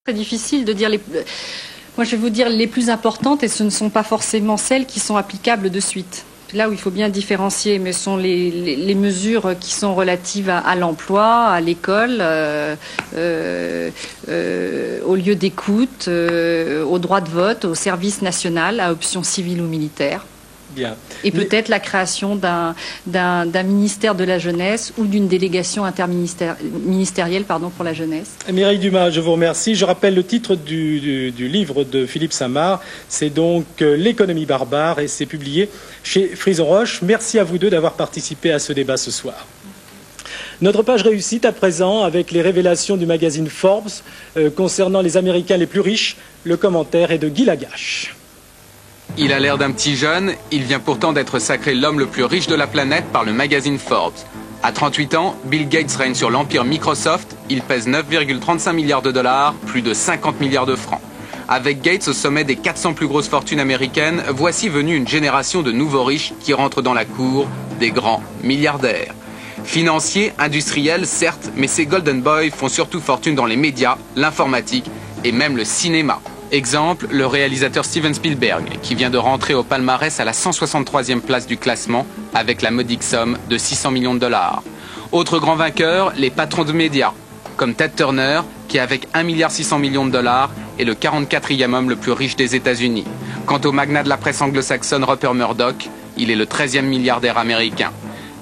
Très difficile de dire Moi, je vais vous dire les plus importantes, et ce ne sont pas forcément celles qui sont applicables de suite. Là où il faut bien différencier, mais ce sont les mesures qui sont relatives à l'emploi, à l'école, au lieu d'écoute, au droit de vote, au service national, à option civile ou militaire. Bien. Et peut-être la création d'un ministère de la jeunesse ou d'une délégation interministérielle pour la jeunesse. Mireille Dumas, je vous remercie. Je rappelle le titre du livre de Philippe Saint-Marc. C'est donc L'économie barbare et c'est publié chez Frison Roche. Merci à vous deux d'avoir participé à ce débat ce soir. Notre page réussite à présent avec les révélations du magazine Forbes concernant les Américains les plus riches. Le commentaire est de Guy Lagache. Il a l'air d'un petit jeune, il vient pourtant d'être sacré l'homme le plus riche de la planète par le magazine Forbes. À 38 ans, Bill Gates règne sur l'empire Microsoft, il pèse 9,35 milliards de dollars, plus de 50 milliards de francs. Avec Gates au sommet des 400 plus grosses fortunes américaines, voici venue une génération de nouveaux riches qui rentrent dans la cour des grands milliardaires. Financiers, industriels, certes, mais ces Golden Boys font surtout fortune dans les médias, l'informatique et même le cinéma. Exemple, le réalisateur Steven Spielberg, qui vient de rentrer au palmarès à la 163e place du classement avec la modique somme de 600 millions de dollars. Autre grand vainqueur, les patrons de médias, comme Ted Turner, qui avec 1,6 milliard de dollars est le 44e homme le plus riche des États-Unis. Quant au magnat de la presse anglo-saxonne Rupert Murdoch, il est le 13e milliardaire américain.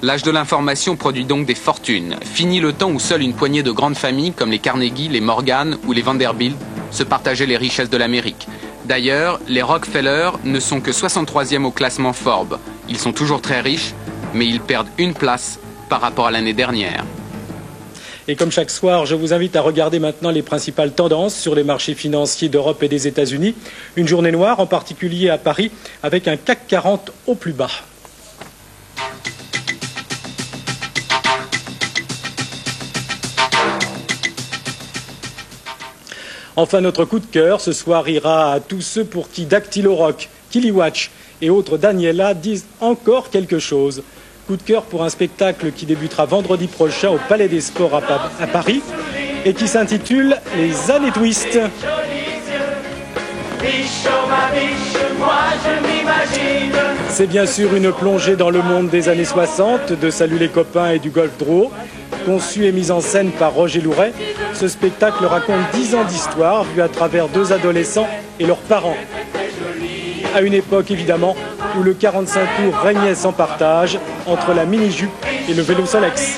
L'âge de l'information produit donc des fortunes. Fini le temps où seule une poignée de grandes familles comme les Carnegie, les Morgan ou les Vanderbilt se partageaient les richesses de l'Amérique. D'ailleurs, les Rockefeller ne sont que 63e au classement Forbes. Ils sont toujours très riches, mais ils perdent une place par rapport à l'année dernière. Et comme chaque soir, je vous invite à regarder maintenant les principales tendances sur les marchés financiers d'Europe et des États-Unis. Une journée noire, en particulier à Paris, avec un CAC 40 au plus bas. Enfin, notre coup de cœur ce soir ira à tous ceux pour qui Dactylo Rock, Killiwatch et autres Daniela disent encore quelque chose. Coup de cœur pour un spectacle qui débutera vendredi prochain au Palais des Sports à Paris et qui s'intitule Les Années Twist. C'est bien sûr une plongée dans le monde des années 60, de Salut les copains et du Golf Draw. Conçu et mis en scène par Roger Louret, ce spectacle raconte 10 ans d'histoire vue à travers deux adolescents et leurs parents. À une époque évidemment où le 45 tours régnait sans partage entre la mini-jupe et le vélo Solex.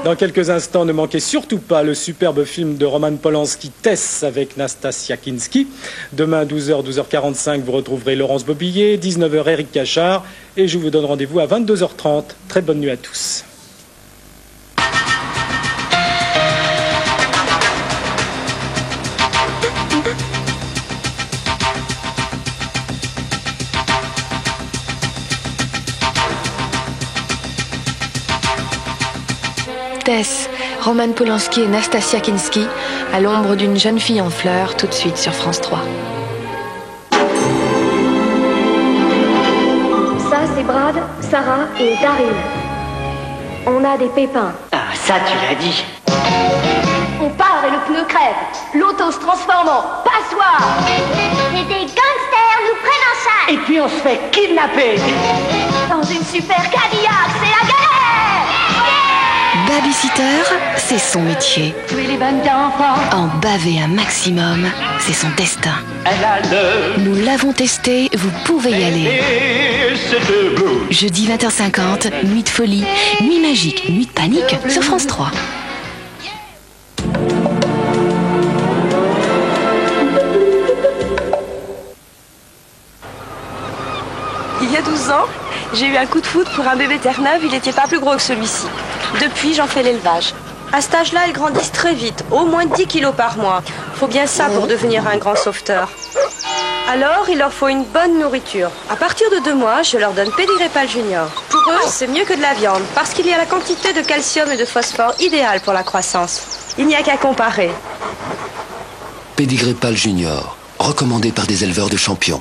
Dans quelques instants, ne manquez surtout pas le superbe film de Roman Polanski, Tess, avec Nastasia Kinski. Demain, 12h, 12h45, vous retrouverez Laurence Bobillet, 19h, Éric Cachard. Et je vous donne rendez-vous à 22h30. Très bonne nuit à tous. Tess, Roman Polanski et Nastasia Kinski, à l'ombre d'une jeune fille en fleurs, tout de suite sur France 3. Ça, c'est Brad, Sarah et Daryl. On a des pépins. Ah, ça, tu l'as dit. On part et le pneu crève. L'auto se transforme en passoire. Et des gangsters nous prennent en charge. Et puis on se fait kidnapper. Dans une super Cadillac, c'est la galère. Babysitter, c'est son métier. Tuer les bandes d'enfants. En baver un maximum, c'est son destin. Elle a le... Nous l'avons testé, vous pouvez y aller. Jeudi 20h50, nuit de folie, nuit magique, nuit de panique sur France 3. Il y a 12 ans, j'ai eu un coup de foudre pour un bébé Terre-Neuve, il n'était pas plus gros que celui-ci. Depuis, j'en fais l'élevage. À cet âge-là, elles grandissent très vite, au moins 10 kilos par mois. Faut bien ça pour devenir un grand sauveteur. Alors, il leur faut une bonne nourriture. À partir de 2 mois, je leur donne Pédigrépal Junior. Pour eux, c'est mieux que de la viande, parce qu'il y a la quantité de calcium et de phosphore idéale pour la croissance. Il n'y a qu'à comparer. Pédigrépal Junior, recommandé par des éleveurs de champions.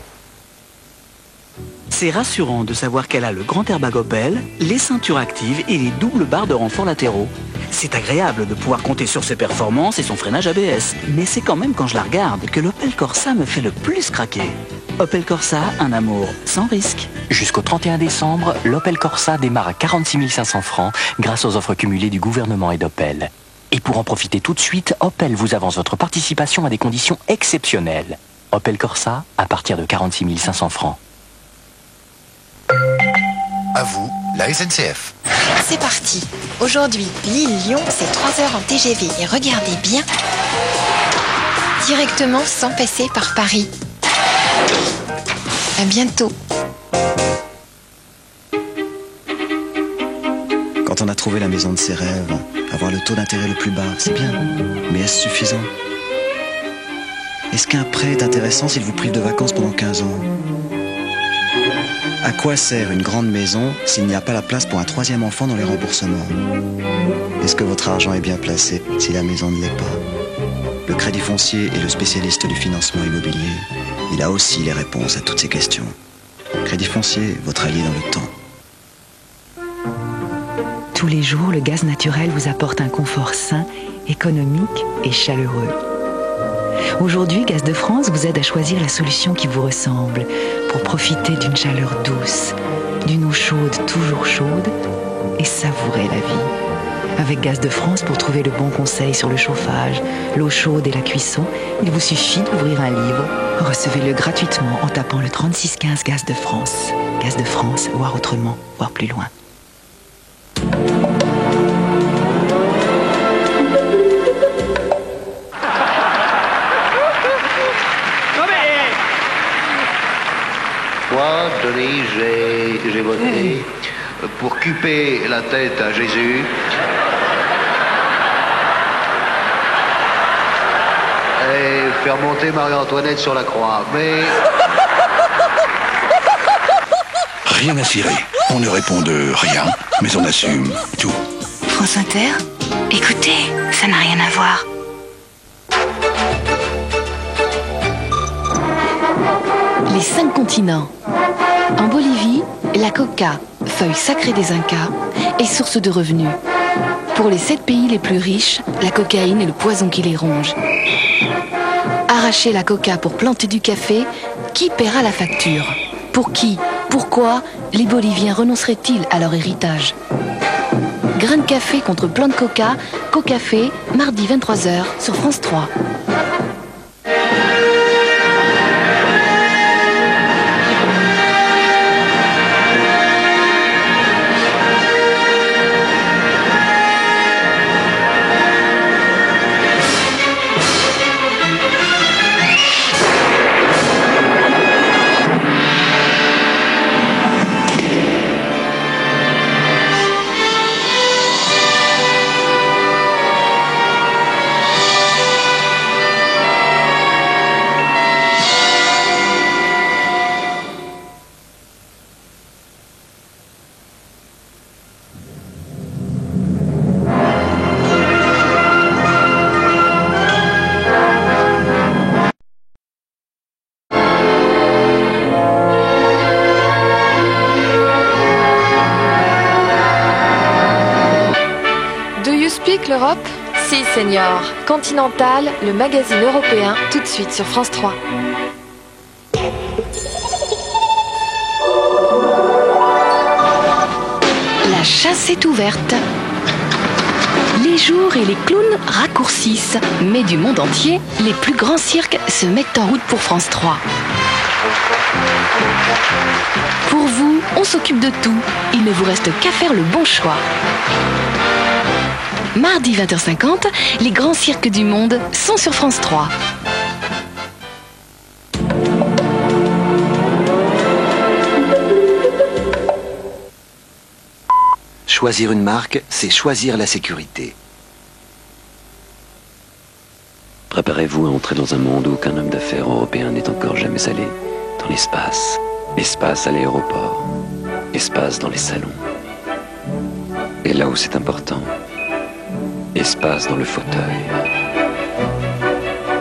C'est rassurant de savoir qu'elle a le grand airbag Opel, les ceintures actives et les doubles barres de renfort latéraux. C'est agréable de pouvoir compter sur ses performances et son freinage ABS. Mais c'est quand même quand je la regarde que l'Opel Corsa me fait le plus craquer. Opel Corsa, un amour sans risque. Jusqu'au 31 décembre, l'Opel Corsa démarre à 46 500 francs grâce aux offres cumulées du gouvernement et d'Opel. Et pour en profiter tout de suite, Opel vous avance votre participation à des conditions exceptionnelles. Opel Corsa à partir de 46 500 francs. À vous, la SNCF. C'est parti. Aujourd'hui, Lille-Lyon, c'est 3 heures en TGV. Et regardez bien, directement sans passer par Paris. À bientôt. Quand on a trouvé la maison de ses rêves, avoir le taux d'intérêt le plus bas, c'est bien. Mais est-ce suffisant? Est-ce qu'un prêt est intéressant s'il vous prive de vacances pendant 15 ans? À quoi sert une grande maison s'il n'y a pas la place pour un 3e enfant dans les remboursements? Est-ce que votre argent est bien placé si la maison ne l'est pas? Le Crédit Foncier est le spécialiste du financement immobilier. Il a aussi les réponses à toutes ces questions. Crédit Foncier, votre allié dans le temps. Tous les jours, le gaz naturel vous apporte un confort sain, économique et chaleureux. Aujourd'hui, Gaz de France vous aide à choisir la solution qui vous ressemble pour profiter d'une chaleur douce, d'une eau chaude toujours chaude et savourer la vie. Avec Gaz de France, pour trouver le bon conseil sur le chauffage, l'eau chaude et la cuisson, il vous suffit d'ouvrir un livre. Recevez-le gratuitement en tapant le 3615 Gaz de France. Gaz de France, voir autrement, voir plus loin. Moi, Denis, j'ai voté pour couper la tête à Jésus et faire monter Marie-Antoinette sur la croix. Mais... Rien à cirer. On ne répond de rien, mais on assume tout. France Inter, écoutez, ça n'a rien à voir. Les 5 continents. En Bolivie, la coca, feuille sacrée des Incas, est source de revenus. Pour les 7 pays les plus riches, la cocaïne est le poison qui les ronge. Arracher la coca pour planter du café, qui paiera la facture? Pour qui? Pourquoi les Boliviens renonceraient-ils à leur héritage? Grain de café contre plan de coca, Cocafé, mardi 23h sur France 3. L'Europe? Si, Senior. Continental, le magazine européen, tout de suite sur France 3. La chasse est ouverte. Les jours et les clowns raccourcissent. Mais du monde entier, les plus grands cirques se mettent en route pour France 3. Pour vous, on s'occupe de tout. Il ne vous reste qu'à faire le bon choix. Mardi 20h50, les grands cirques du monde sont sur France 3. Choisir une marque, c'est choisir la sécurité. Préparez-vous à entrer dans un monde où aucun homme d'affaires européen n'est encore jamais allé. Dans l'espace. Espace à l'aéroport. Espace dans les salons. Et là où c'est important, espace dans le fauteuil.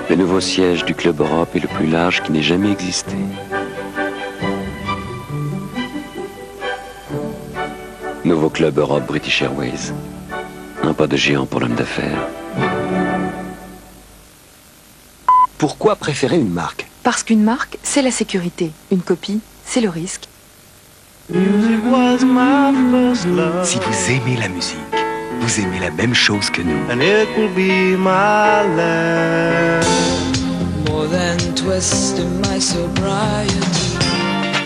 Le nouveau siège du Club Europe est le plus large qui n'ait jamais existé. Nouveau club Europe British Airways. Un pas de géant pour l'homme d'affaires. Pourquoi préférer une marque? Parce qu'une marque, c'est la sécurité. Une copie, c'est le risque. Si vous aimez la musique, vous aimez la même chose que nous.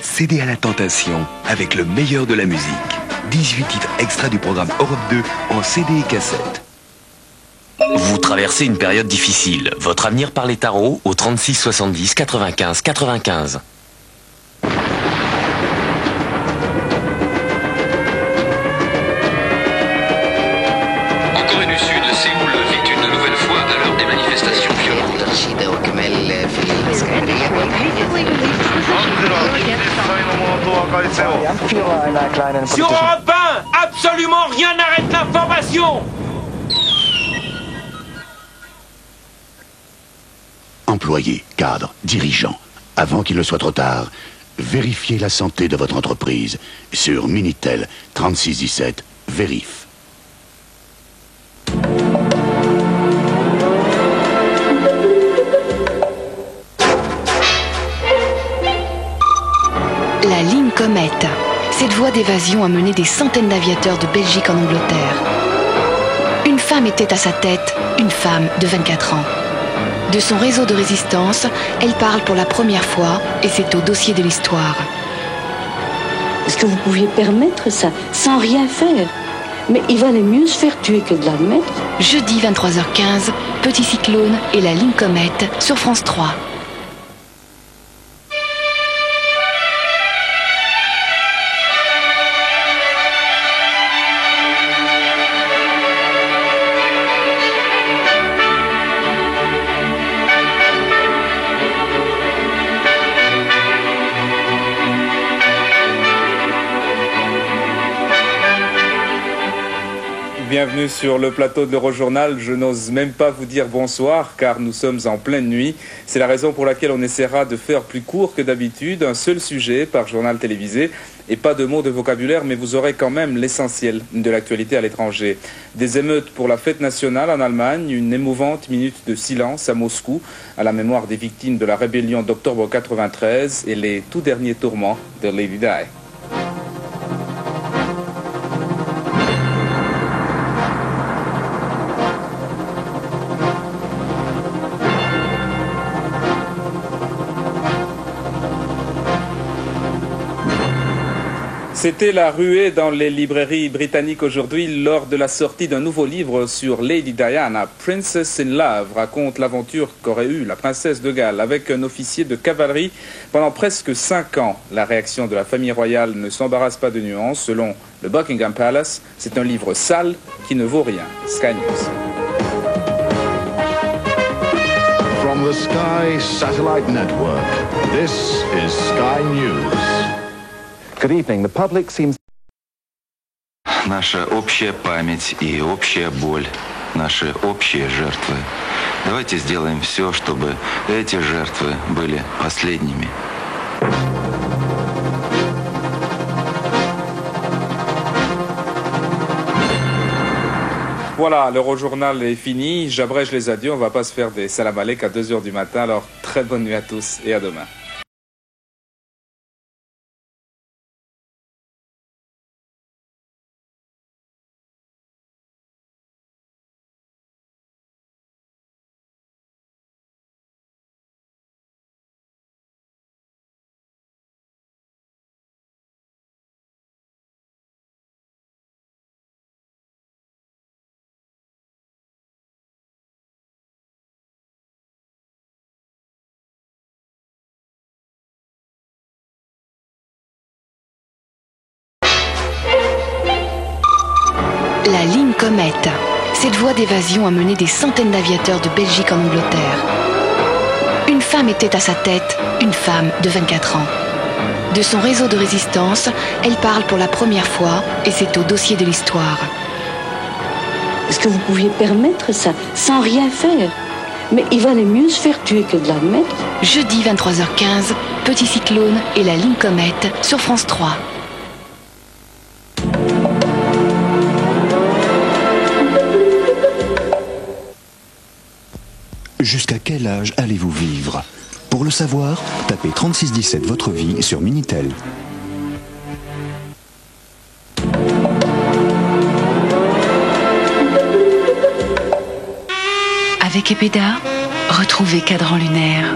Cédez à la tentation avec le meilleur de la musique. 18 titres extraits du programme Europe 2 en CD et cassette. Vous traversez une période difficile. Votre avenir par les tarots au 36 70 95 95. En Corée du Sud, Séoul vit une nouvelle fois à l'heure des manifestations violentes. Sur Europe 1, absolument rien n'arrête l'information. Employés, cadres, dirigeants, avant qu'il ne soit trop tard, vérifiez la santé de votre entreprise sur Minitel 3617 Vérif. La ligne Comète. Cette voie d'évasion a mené des centaines d'aviateurs de Belgique en Angleterre. Une femme était à sa tête, une femme de 24 ans. De son réseau de résistance, elle parle pour la première fois et c'est au dossier de l'histoire. Est-ce que vous pouviez permettre ça sans rien faire? Mais il valait mieux se faire tuer que de l'admettre. Jeudi 23h15, Petit Cyclone et la ligne Comète sur France 3. Bienvenue sur le plateau de l'Eurojournal. Je n'ose même pas vous dire bonsoir car nous sommes en pleine nuit. C'est la raison pour laquelle on essaiera de faire plus court que d'habitude, un seul sujet par journal télévisé et pas de mots de vocabulaire, mais vous aurez quand même l'essentiel de l'actualité à l'étranger. Des émeutes pour la fête nationale en Allemagne, une émouvante minute de silence à Moscou à la mémoire des victimes de la rébellion d'octobre 93 et les tout derniers tourments de Lady Di. C'était la ruée dans les librairies britanniques aujourd'hui lors de la sortie d'un nouveau livre sur Lady Diana. Princess in Love raconte l'aventure qu'aurait eue la princesse de Galles avec un officier de cavalerie pendant presque 5 ans. La réaction de la famille royale ne s'embarrasse pas de nuances. Selon le Buckingham Palace, c'est un livre sale qui ne vaut rien. Sky News. From the Sky Satellite Network, this is Sky News. Good evening. The public seems... Наша общая память и общая боль, наши общие жертвы. Давайте сделаем все, чтобы эти жертвы были последними. Voilà, l'Eurojournal est fini. J'abrège les adieux. On ne va pas se faire des salam alek à 2h du matin. Alors, très bonne nuit à tous et à demain. La ligne Comète. Cette voie d'évasion a mené des centaines d'aviateurs de Belgique en Angleterre. Une femme était à sa tête, une femme de 24 ans. De son réseau de résistance, elle parle pour la première fois et c'est au dossier de l'histoire. Est-ce que vous pouviez permettre ça sans rien faire? Mais il valait mieux se faire tuer que de l'admettre. Jeudi 23h15, Petit Cyclone et la ligne Comète sur France 3. Jusqu'à quel âge allez-vous vivre? Pour le savoir, tapez 3617 votre vie sur Minitel. Avec Epeda, retrouvez Cadran lunaire.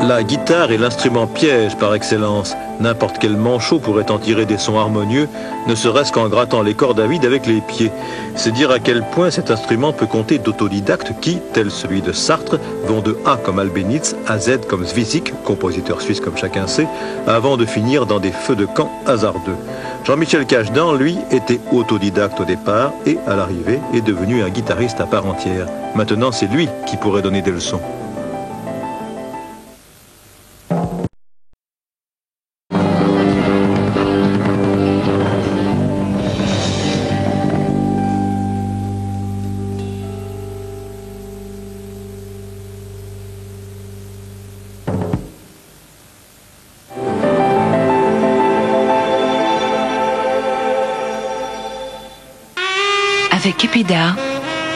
La guitare est l'instrument piège par excellence. N'importe quel manchot pourrait en tirer des sons harmonieux, ne serait-ce qu'en grattant les cordes à vide avec les pieds. C'est dire à quel point cet instrument peut compter d'autodidactes qui, tel celui de Sartre, vont de A comme Albéniz à Z comme Zwizik, compositeur suisse comme chacun sait, avant de finir dans des feux de camp hasardeux. Jean-Michel Cajdan, lui, était autodidacte au départ et, à l'arrivée, est devenu un guitariste à part entière. Maintenant, c'est lui qui pourrait donner des leçons. Avec Epeda,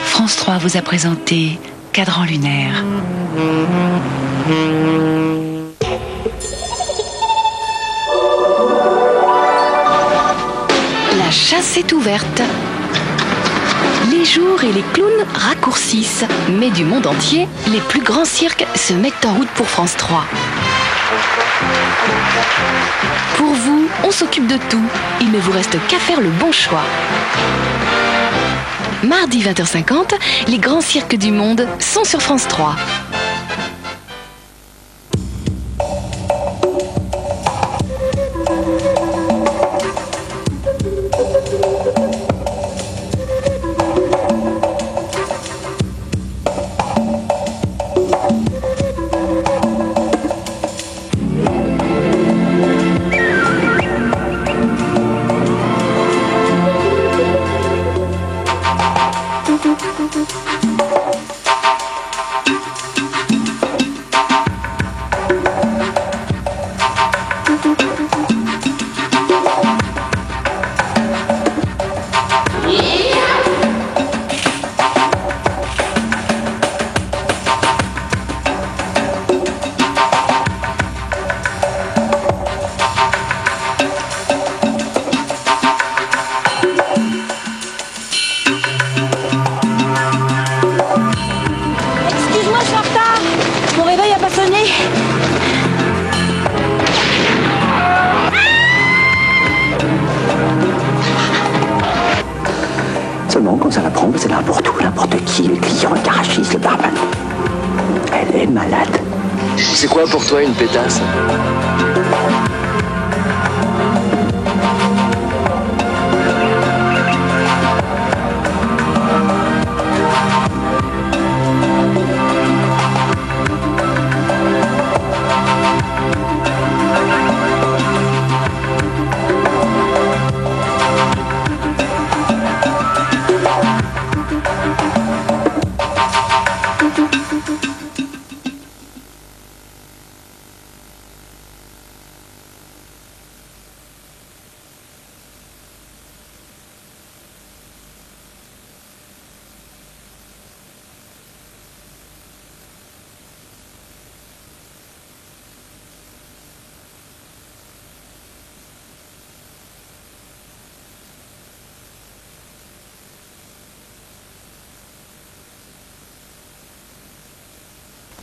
France 3 vous a présenté Cadran lunaire. La chasse est ouverte. Les jours et les clowns raccourcissent, mais du monde entier, les plus grands cirques se mettent en route pour France 3. Pour vous, on s'occupe de tout. Il ne vous reste qu'à faire le bon choix. Mardi 20h50, les grands cirques du monde sont sur France 3. Seulement, quand ça la prend, c'est là pour tout, n'importe qui, les clients, le garagiste, le barman. Elle est malade. C'est quoi pour toi une pétasse?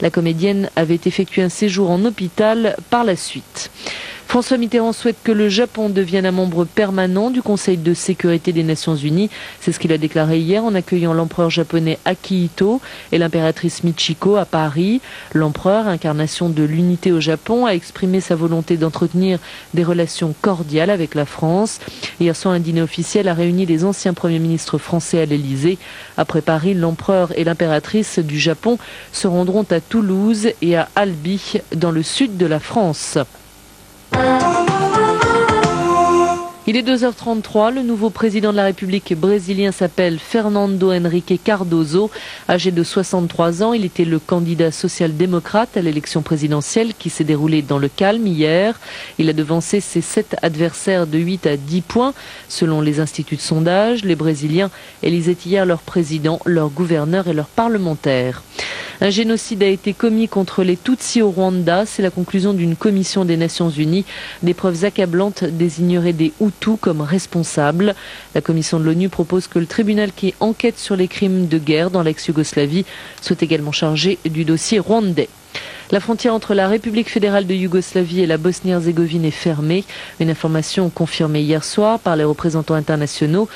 La comédienne avait effectué un séjour en hôpital par la suite. François Mitterrand souhaite que le Japon devienne un membre permanent du Conseil de sécurité des Nations Unies. C'est ce qu'il a déclaré hier en accueillant l'empereur japonais Akihito et l'impératrice Michiko à Paris. L'empereur, incarnation de l'unité au Japon, a exprimé sa volonté d'entretenir des relations cordiales avec la France. Hier soir, un dîner officiel a réuni les anciens premiers ministres français à l'Elysée. Après Paris, l'empereur et l'impératrice du Japon se rendront à Toulouse et à Albi, dans le sud de la France. Il est 2h33, le nouveau président de la République brésilien s'appelle Fernando Henrique Cardoso. Âgé de 63 ans, il était le candidat social-démocrate à l'élection présidentielle qui s'est déroulée dans le calme hier. Il a devancé ses 7 adversaires de 8 à 10 points. Selon les instituts de sondage, les Brésiliens élisaient hier leur président, leur gouverneur et leurs parlementaires. Un génocide a été commis contre les Tutsis au Rwanda. C'est la conclusion d'une commission des Nations Unies. Des preuves accablantes désigneraient des Hutus comme responsables. La commission de l'ONU propose que le tribunal qui enquête sur les crimes de guerre dans l'ex-Yougoslavie soit également chargé du dossier rwandais. La frontière entre la République fédérale de Yougoslavie et la Bosnie-Herzégovine est fermée. Une information confirmée hier soir par les représentants internationaux.